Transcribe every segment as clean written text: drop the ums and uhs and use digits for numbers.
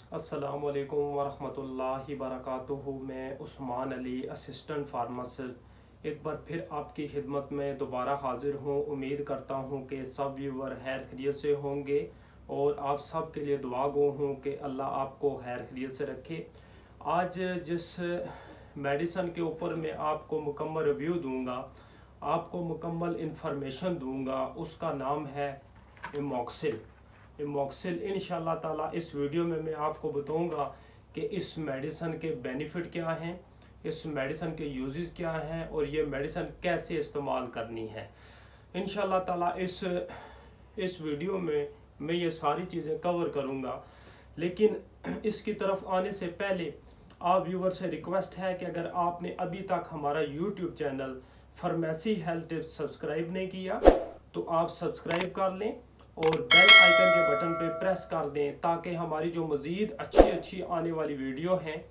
अस्सलामुअलैकुम वरहमतुल्लाहि वबरकातुहू। मैं उस्मान अली, असिस्टेंट फार्मासिस्ट, एक बार फिर आपकी खिदमत में दोबारा हाजिर हूँ। उम्मीद करता हूँ कि सब व्यूवर खैर खैरियत से होंगे और आप सब के लिए दुआ गो हूँ कि अल्लाह आपको खैर खैरियत से रखे। आज जिस मेडिसन के ऊपर मैं आपको मुकम्मल रिव्यू दूँगा, आपको मुकम्मल इन्फॉर्मेशन दूँगा, उसका नाम है एमॉक्सिल। एमॉक्सिल इंशाल्लाह ताला इस वीडियो में मैं आपको बताऊंगा कि इस मेडिसन के बेनिफिट क्या हैं, इस मेडिसन के यूजेस क्या हैं और ये मेडिसन कैसे इस्तेमाल करनी है। इंशाल्लाह ताला इस वीडियो में मैं ये सारी चीज़ें कवर करूंगा। लेकिन इसकी तरफ आने से पहले आप व्यूवर से रिक्वेस्ट है कि अगर आपने अभी तक हमारा YouTube channel pharmacy health tips subscribe नहीं किया तो आप सब्सक्राइब कर लें और बेल आइकन के बटन पे प्रेस कर दें ताकि हमारी जो मज़ीद अच्छी आने वाली वीडियो हैं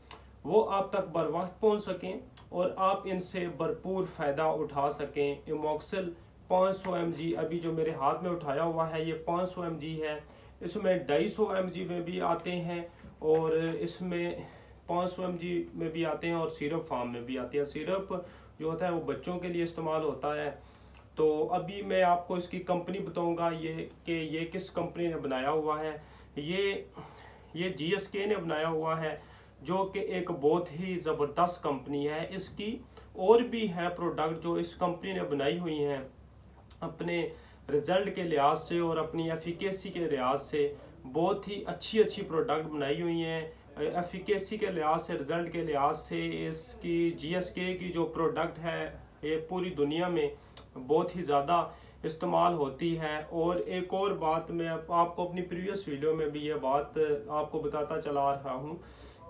वो आप तक बर वक्त पहुँच सकें और आप इनसे भरपूर फ़ायदा उठा सकें। एमॉक्सिल 500 mg अभी जो मेरे हाथ में उठाया हुआ है ये 500 mg है। इसमें 250 mg में भी आते हैं और इसमें 500 mg में भी आते हैं और सिरप फार्म में भी आते हैं। सिरप जो होता है वो बच्चों के लिए इस्तेमाल होता है। तो अभी मैं आपको इसकी कंपनी बताऊंगा ये किस कंपनी ने बनाया हुआ है। ये GSK ने बनाया हुआ है जो कि एक बहुत ही ज़बरदस्त कंपनी है। इसकी और भी है प्रोडक्ट जो इस कंपनी ने बनाई हुई हैं अपने रिज़ल्ट के लिहाज से और अपनी एफिकेसी के लिहाज से। बहुत ही अच्छी प्रोडक्ट बनाई हुई हैं। एफिकेसी के लिहाज से, रिज़ल्ट के लिहाज से इसकी GSK की जो प्रोडक्ट है ये पूरी दुनिया में बहुत ही ज़्यादा इस्तेमाल होती है। और एक और बात मैं आपको अपनी प्रीवियस वीडियो में भी ये बात आपको बताता चला रहा हूँ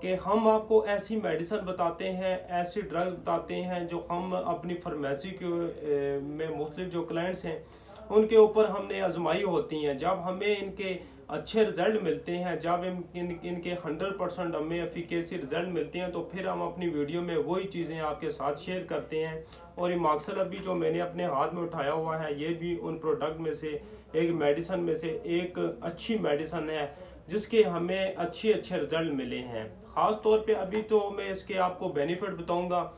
कि हम आपको ऐसी मेडिसिन बताते हैं, ऐसी ड्रग्स बताते हैं जो हम अपनी फार्मेसी के में मुख्तलिफ जो क्लाइंट्स हैं उनके ऊपर हमने आजमाई होती हैं। जब हमें इनके अच्छे रिजल्ट मिलते हैं, जब इनके 100% हमें एफिकेसी रिजल्ट मिलते हैं तो फिर हम अपनी वीडियो में वही चीज़ें आपके साथ शेयर करते हैं। और एमॉक्सिल अभी जो मैंने अपने हाथ में उठाया हुआ है ये भी उन प्रोडक्ट में से एक मेडिसिन में से एक अच्छी मेडिसिन है जिसके हमें अच्छे रिजल्ट मिले हैं। ख़ास तौर पे अभी तो मैं इसके आपको बेनिफिट बताऊंगा,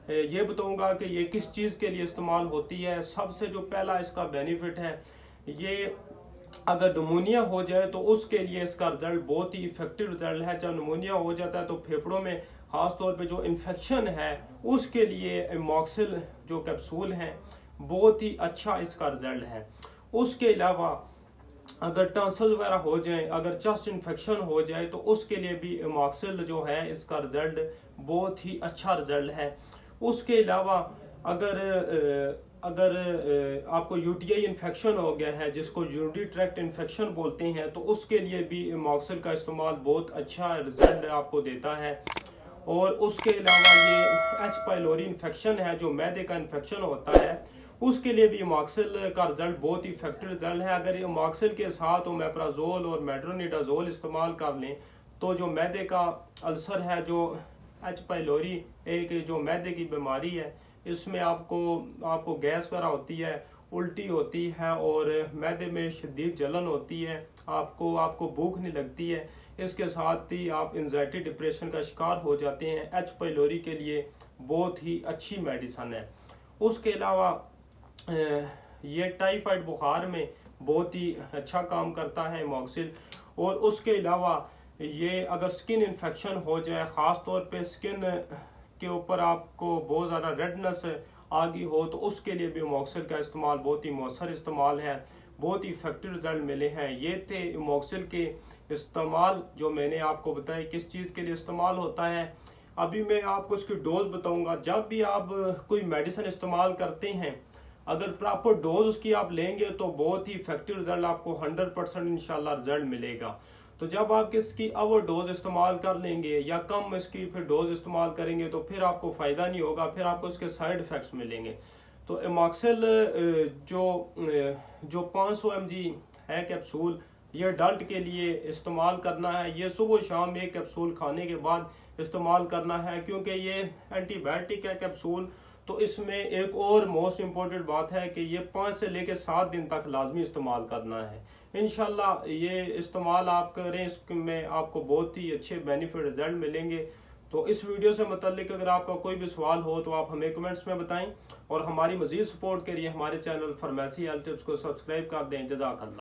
ये बताऊंगा कि ये किस चीज़ के लिए इस्तेमाल होती है। सबसे जो पहला इसका बेनिफिट है, ये अगर नमूनिया हो जाए तो उसके लिए इसका रिजल्ट बहुत ही इफेक्टिव रिजल्ट है। जब नमूनिया हो जाता है तो फेफड़ों में खास तौर पे जो इन्फेक्शन है उसके लिए एमॉक्सिल जो कैप्सूल हैं बहुत ही अच्छा इसका रिजल्ट है। उसके अलावा अगर टॉन्सिल वगैरह हो जाए, अगर चेस्ट इन्फेक्शन हो जाए तो उसके लिए भी एमॉक्सिल जो है इसका रिजल्ट बहुत ही अच्छा रिजल्ट है। उसके अलावा अगर आपको यूटीआई इन्फेक्शन हो गया है जिसको यूरिनरी ट्रैक्ट इन्फेक्शन बोलते हैं तो उसके लिए भी एमॉक्सिल का इस्तेमाल बहुत अच्छा रिजल्ट आपको देता है। और उसके अलावा ये एच पाइलोरी इन्फेक्शन है जो मैदे का इन्फेक्शन होता है उसके लिए भी एमॉक्सिल का रिजल्ट बहुत ही इफेक्टिव रिजल्ट है। अगर एमॉक्सिल के साथ ओमेप्राजोल और मेट्रोनिडाजोल इस्तेमाल कर लें तो जो मैदे का अल्सर है, जो एच पाइलोरी एक जो मैदे की बीमारी है, इसमें आपको गैस वगैरह होती है, उल्टी होती है और मैदे में शदीद जलन होती है, आपको भूख नहीं लगती है, इसके साथ ही आप एंजाइटी डिप्रेशन का शिकार हो जाते हैं। एच पाइलोरी के लिए बहुत ही अच्छी मेडिसिन है। उसके अलावा ये टाइफाइड बुखार में बहुत ही अच्छा काम करता है एमॉक्सिल। और उसके अलावा ये अगर स्किन इन्फेक्शन हो जाए, ख़ास तौर पे स्किन के ऊपर आपको बहुत ज़्यादा रेडनेस आ गई हो तो उसके लिए भी एमॉक्सिल का इस्तेमाल बहुत ही मौसर इस्तेमाल है, बहुत ही इफेक्टिव रिजल्ट मिले हैं। ये थे एमॉक्सिल के इस्तेमाल जो मैंने आपको बताया किस चीज़ के लिए इस्तेमाल होता है। अभी मैं आपको इसकी डोज बताऊंगा। जब भी आप कोई मेडिसिन इस्तेमाल करते हैं अगर प्रॉपर डोज उसकी आप लेंगे तो बहुत ही इफेक्टिव रिजल्ट आपको 100% इंशाल्लाह रिजल्ट मिलेगा। तो जब आप इसकी ओवर डोज इस्तेमाल कर लेंगे या कम इसकी फिर डोज इस्तेमाल करेंगे तो फिर आपको फ़ायदा नहीं होगा, फिर आपको इसके साइड इफ़ेक्ट्स मिलेंगे। तो एमॉक्सिल जो 500 mg है कैप्सूल, ये अडल्ट के लिए इस्तेमाल करना है। ये सुबह शाम एक कैप्सूल खाने के बाद इस्तेमाल करना है क्योंकि ये एंटीबायोटिक है कैप्सूल, तो इसमें एक और मोस्ट इम्पोर्टेंट बात है कि ये 5 से लेकर 7 दिन तक लाजमी इस्तेमाल करना है। इंशाल्लाह ये इस्तेमाल आप करें, इसमें आपको बहुत ही अच्छे बेनिफिट रिजल्ट मिलेंगे। तो इस वीडियो से मतलब अगर आपका कोई भी सवाल हो तो आप हमें कमेंट्स में बताएं, और हमारी मज़ीद सपोर्ट के लिए हमारे चैनल फार्मेसी हेल्थ टिप्स को सब्सक्राइब कर दें। जज़ाकल्लाह।